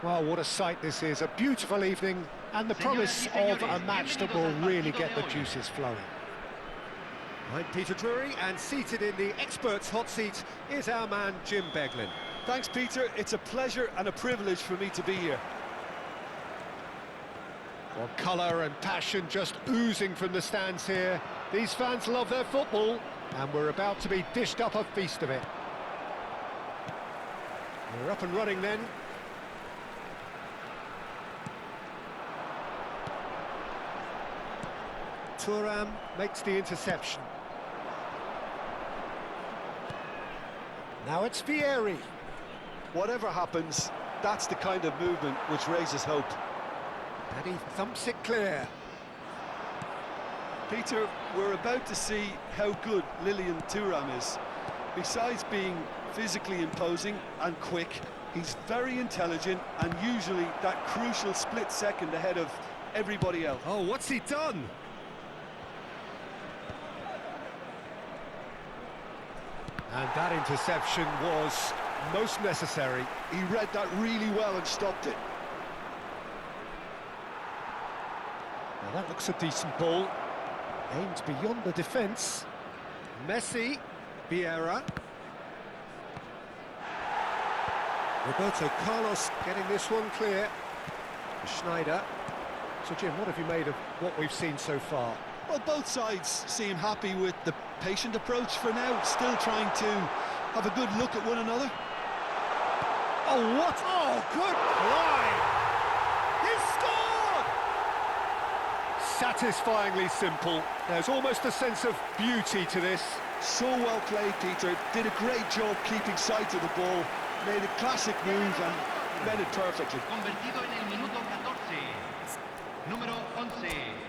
Well, what a sight this is, a beautiful evening, and the promise of a match that will really get the juices flowing. I'm Peter Drury, and seated in the experts' hot seat is our man Jim Beglin. Thanks, Peter. It's a pleasure and a privilege for me to be here. Well, colour and passion just oozing from the stands here. These fans love their football, and we're about to be dished up a feast of it. We're up and running then. Thuram makes the interception. Now it's Vieri. Whatever happens, that's the kind of movement which raises hope. And he thumps it clear. Peter, we're about to see how good Lilian Thuram is. Besides being physically imposing and quick, he's very intelligent and usually that crucial split second ahead of everybody else. Oh, what's he done? And that interception was most necessary. He read that really well and stopped it. Now that looks a decent ball. Aimed beyond the defence. Messi, Vieira. Roberto Carlos getting this one clear. Schneider. So Jim, what have you made of what we've seen so far? Well, both sides seem happy with the patient approach for now, still trying to have a good look at one another. Oh, what? Oh, good play! He scored! Satisfyingly simple. There's almost a sense of beauty to this. So well played, Peter. Did a great job keeping sight of the ball. Made a classic move and read it perfectly. Convertido en el minuto 14. Número 11.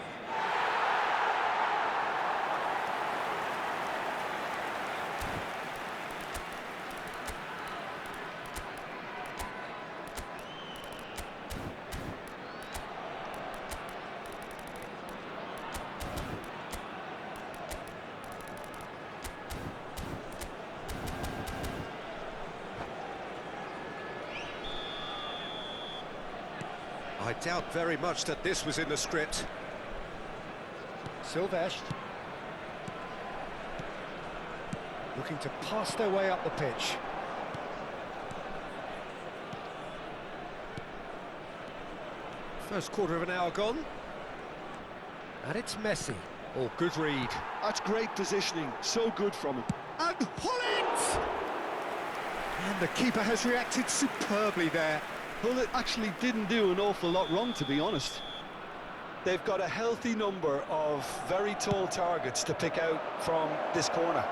I doubt very much that this was in the script. Silvestre. Looking to pass their way up the pitch. First quarter of an hour gone. And it's Messi. Oh, good read. That's great positioning, so good from him. And Hullet! And the keeper has reacted superbly there. Hullet actually didn't do an awful lot wrong, to be honest. They've got a healthy number of very tall targets to pick out from this corner.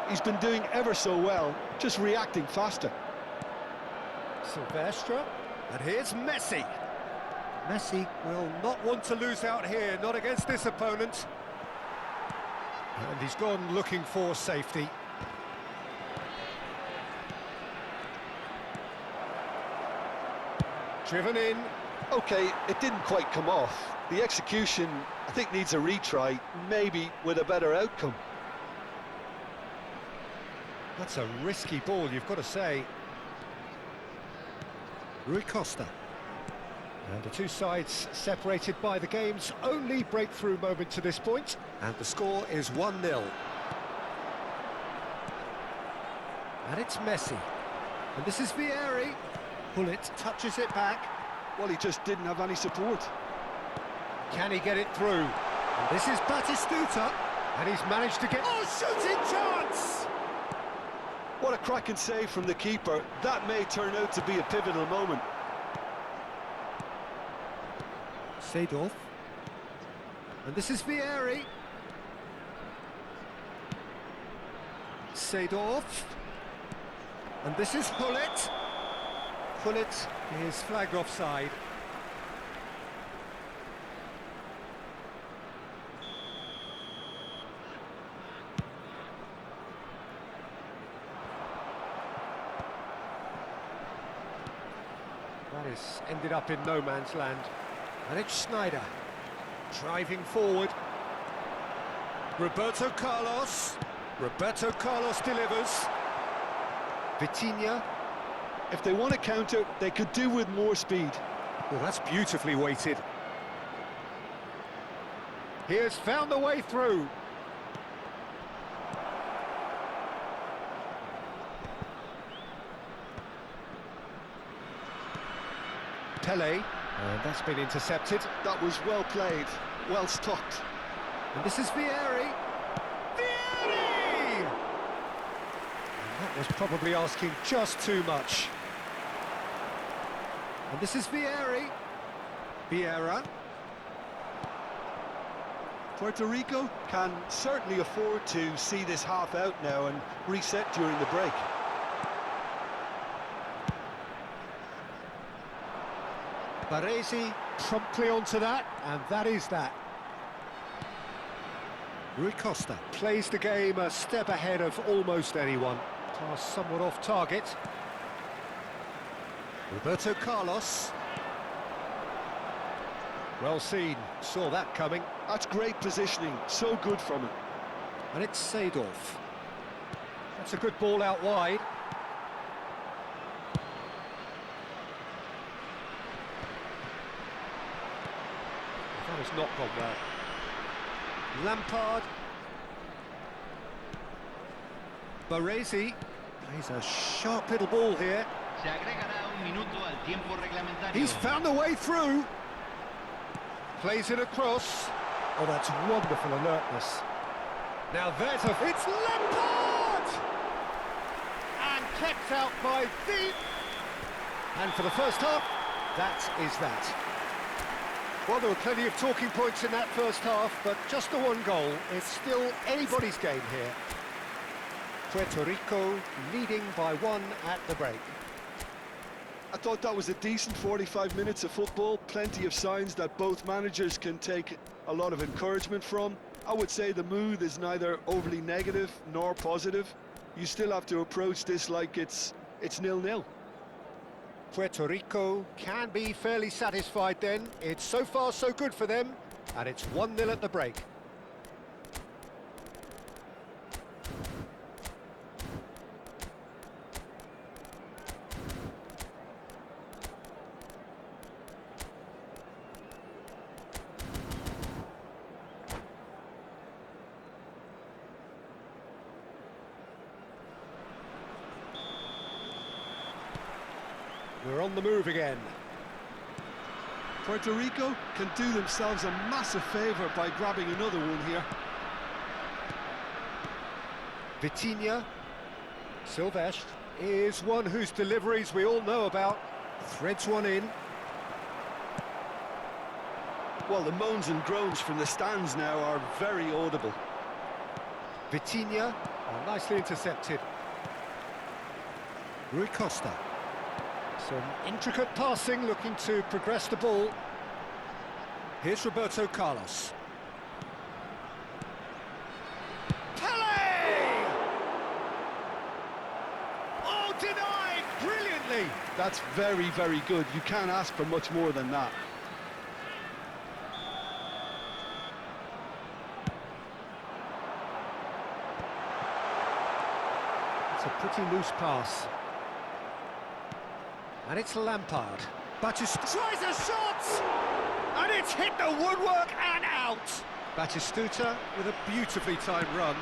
He's been doing ever so well, just reacting faster. Silvestre, and here's Messi. Messi will not want to lose out here, not against this opponent. And he's gone looking for safety. Driven in. Okay, it didn't quite come off. The execution, I think, needs a retry, maybe with a better outcome. That's a risky ball, you've got to say. Rui Costa. And the two sides separated by the game's only breakthrough moment to this point. And the score is 1-0. And it's Messi. And this is Vieri. Hullet touches it back. Well, he just didn't have any support. Can he get it through? And this is Batistuta. And he's managed to get... Oh, shooting chance! What a cracking save from the keeper. That may turn out to be a pivotal moment. Seedorf. And this is Vieri. Seedorf. And this is Hullet. Hullet is flagged offside. That is ended up in no man's land. And it's Schneider, driving forward. Roberto Carlos. Roberto Carlos delivers. Vitinha. If they want to counter, they could do with more speed. Well, that's beautifully weighted. He has found a way through. Pele, and that's been intercepted. That was well played, well stopped. And this is Vieri. Vieri! And that was probably asking just too much. And this is Vieri. Vieira. Puerto Rico can certainly afford to see this half out now and reset during the break. Baresi promptly onto that, and that is that. Rui Costa plays the game a step ahead of almost anyone. Pass somewhat off target. Roberto Carlos. Well seen, saw that coming. That's great positioning, so good from him. And it's Seedorf. That's a good ball out wide. That has not gone well. Lampard. Baresi plays a sharp little ball here. Se agregará un minuto al tiempo reglamentario. He's found a way through. Plays it across. Oh, that's wonderful alertness. Now there's a... It's Lampard! And kept out by the... And for the first half, that is that. Well, there were plenty of talking points in that first half, but just the one goal. It's still anybody's game here. Puerto Rico leading by 1 at the break. I thought that was a decent 45 minutes of football, plenty of signs that both managers can take a lot of encouragement from. I would say the mood is neither overly negative nor positive. You still have to approach this like it's 0-0. Puerto Rico can be fairly satisfied then. It's so far so good for them, and it's 1-0 at the break. We're on the move again. Puerto Rico can do themselves a massive favour by grabbing another one here. Vitinha. Silvestre is one whose deliveries we all know about. Threads one in. Well, the moans and groans from the stands now are very audible. Vitinha, nicely intercepted. Rui Costa. Some intricate passing, looking to progress the ball. Here's Roberto Carlos. Pele! Oh, denied brilliantly! That's very, very good. You can't ask for much more than that. It's a pretty loose pass. And it's Lampard. Batistuta tries a shot! And it's hit the woodwork and out! Batistuta with a beautifully timed run.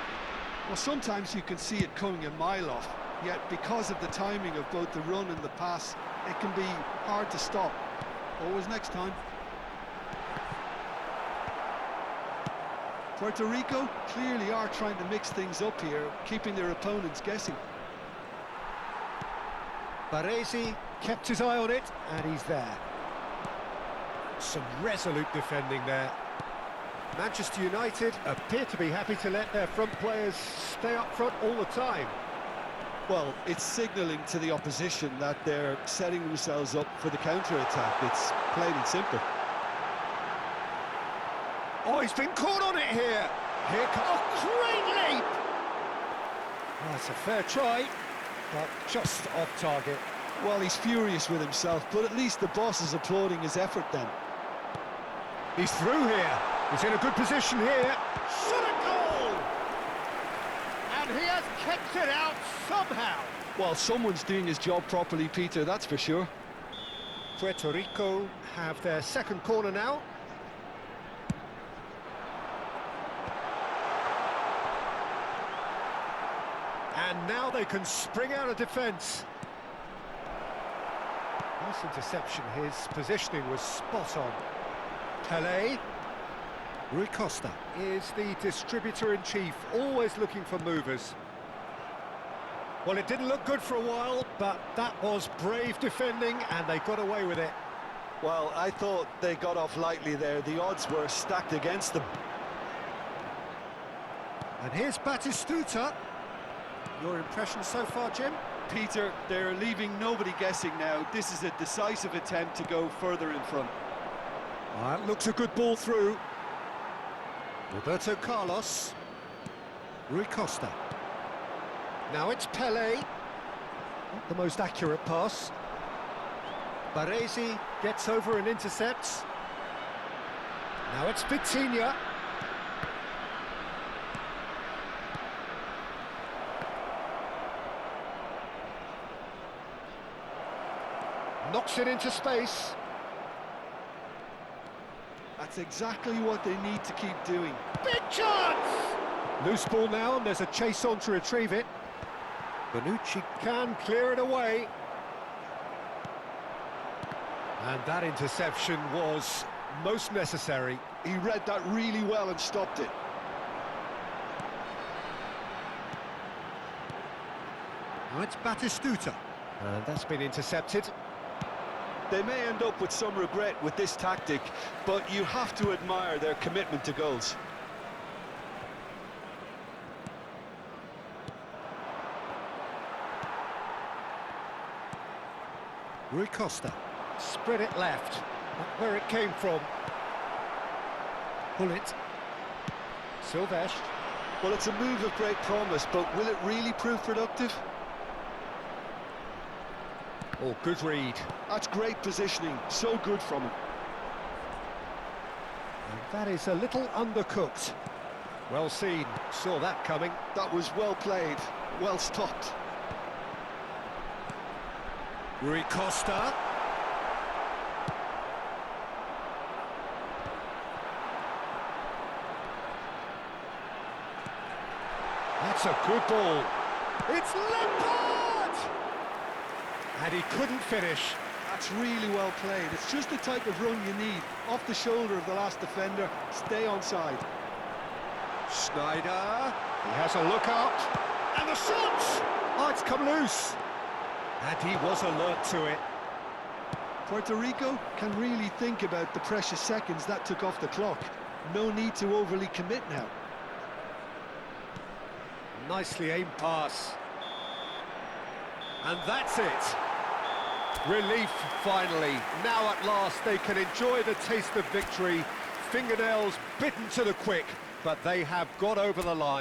Well, sometimes you can see it coming a mile off, yet because of the timing of both the run and the pass, it can be hard to stop. Always next time. Puerto Rico clearly are trying to mix things up here, keeping their opponents guessing. Baresi kept his eye on it, and he's there. Some resolute defending there. Manchester United appear to be happy to let their front players stay up front all the time. Well, it's signalling to the opposition that they're setting themselves up for the counter-attack. It's plain and simple. Oh, he's been caught on it here. Here comes... Oh, great leap! Oh, that's a fair try, but just off target. Well, he's furious with himself, but at least the boss is applauding his effort then. He's through here. He's in a good position here. Shot a goal! And he has kept it out somehow. Well, someone's doing his job properly, Peter, that's for sure. Puerto Rico have their second corner now. And now they can spring out of defence. Nice interception, his positioning was spot on. Pelé. Rui Costa is the distributor-in-chief, always looking for movers. Well, it didn't look good for a while, but that was brave defending, and they got away with it. Well, I thought they got off lightly there. The odds were stacked against them. And here's Batistuta. Your impression so far, Jim? Peter, they're leaving nobody guessing now. This is a decisive attempt to go further in front. That looks a good ball through. Roberto Carlos. Rui Costa. Now it's Pelé. Not the most accurate pass. Baresi gets over and intercepts. Now it's Vitinha. Knocks it into space. That's exactly what they need to keep doing. Big chance! Loose ball now, and there's a chase on to retrieve it. Bonucci can clear it away. And that interception was most necessary. He read that really well and stopped it. Now it's Batistuta. And that's been intercepted. They may end up with some regret with this tactic, but you have to admire their commitment to goals. Rui Costa. Spread it left. Not where it came from. Pull it. Silvestre. Well, it's a move of great promise, but will it really prove productive? Oh, good read. That's great positioning, so good from him. And that is a little undercooked. Well seen, saw that coming. That was well played, well stopped. Rui Costa. That's a good ball. It's Lampard! And he couldn't finish. That's really well played. It's just the type of run you need. Off the shoulder of the last defender, stay onside. Schneider, he has a look out, and the shot! Oh, it's come loose. And he was alert to it. Puerto Rico can really think about the precious seconds that took off the clock. No need to overly commit now. Nicely aimed pass. And that's it. Relief, finally. Now at last they can enjoy the taste of victory. Fingernails bitten to the quick, but they have got over the line.